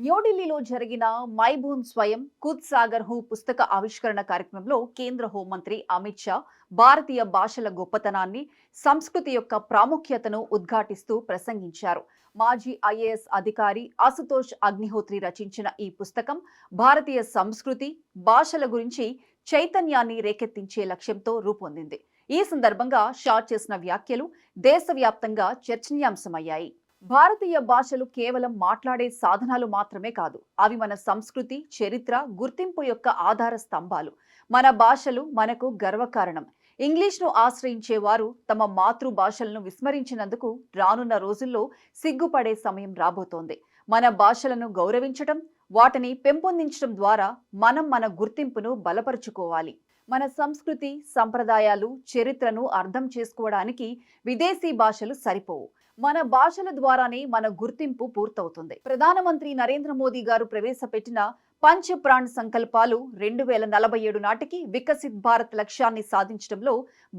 న్యూఢిల్లీలో జరిగిన మై భూన్ స్వయం ఖుద్ సాగర్ హూ పుస్తక ఆవిష్కరణ కార్యక్రమంలో కేంద్ర హోంమంత్రి అమిత్ షా భారతీయ భాషల గొప్పతనాన్ని, సంస్కృతి యొక్క ప్రాముఖ్యతను ఉద్ఘాటిస్తూ ప్రసంగించారు. మాజీ ఐఏఎస్ అధికారి అశుతోష్ అగ్నిహోత్రి రచించిన ఈ పుస్తకం భారతీయ సంస్కృతి, భాషల గురించి చైతన్యాన్ని రేకెత్తించే లక్ష్యంతో రూపొందింది. ఈ సందర్భంగా షా చేసిన వ్యాఖ్యలు దేశవ్యాప్తంగా చర్చనీయాంశమయ్యాయి. భారతీయ భాషలు కేవలం మాట్లాడే సాధనాలు మాత్రమే కాదు, అవి మన సంస్కృతి, చరిత్ర, గుర్తింపు యొక్క ఆధార స్తంభాలు. మన భాషలు మనకు గర్వకారణం. ఇంగ్లీష్ను ఆశ్రయించేవారు తమ మాతృభాషలను విస్మరించినందుకు రానున్న రోజుల్లో సిగ్గుపడే సమయం రాబోతోంది. మన భాషలను గౌరవించటం, వాటిని పెంపొందించడం ద్వారా మనం మన గుర్తింపును బలపరుచుకోవాలి. మన సంస్కృతి, సంప్రదాయాలు, చరిత్రను అర్థం చేసుకోవడానికి విదేశీ భాషలు సరిపోవు. మన భాషల ద్వారానే మన గుర్తింపు పూర్తవుతుంది. ప్రధానమంత్రి నరేంద్ర మోదీ గారు ప్రవేశపెట్టిన పంచ ప్రాణ్ సంకల్పాలు 2047 నాటికి వికసిత్ భారత్ లక్ష్యాన్ని సాధించడంలో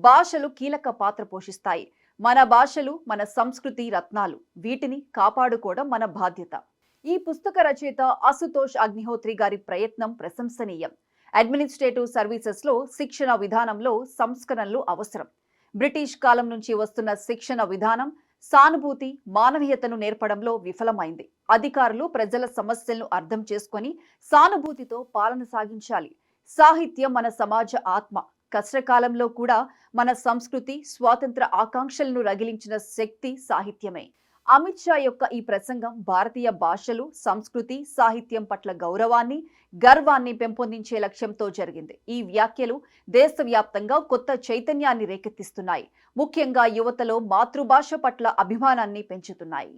భాషలు కీలక పాత్ర పోషిస్తాయి. మన భాషలు మన సంస్కృతి రత్నాలు. వీటిని కాపాడుకోవడం మన బాధ్యత. ఈ పుస్తక రచయిత అశుతోష్ అగ్నిహోత్రి గారి ప్రయత్నం ప్రశంసనీయం. అడ్మినిస్ట్రేటివ్ సర్వీసెస్ లో శిక్షణ విధానంలో సంస్కరణలు అవసరం. బ్రిటిష్ కాలం నుంచి వస్తున్న శిక్షణ విధానం సానుభూతి, మానవీయతను నేర్పడంలో విఫలమైంది. అధికారులు ప్రజల సమస్యలను అర్థం చేసుకొని సానుభూతితో పాలన సాగించాలి. సాహిత్యం మన సమాజ ఆత్మ. కష్టకాలంలో కూడా మన సంస్కృతి, స్వాతంత్ర ఆకాంక్షలను రగిలించిన శక్తి సాహిత్యమే. అమిత్ షా యొక్క ఈ ప్రసంగం భారతీయ భాషలు, సంస్కృతి, సాహిత్యం పట్ల గౌరవాన్ని, గర్వాన్ని పెంపొందించే లక్ష్యంతో జరిగింది. ఈ వ్యాఖ్యలు దేశవ్యాప్తంగా కొత్త చైతన్యాన్ని రేకెత్తిస్తున్నాయి. ముఖ్యంగా యువతలో మాతృభాష పట్ల అభిమానాన్ని పెంచుతున్నాయి.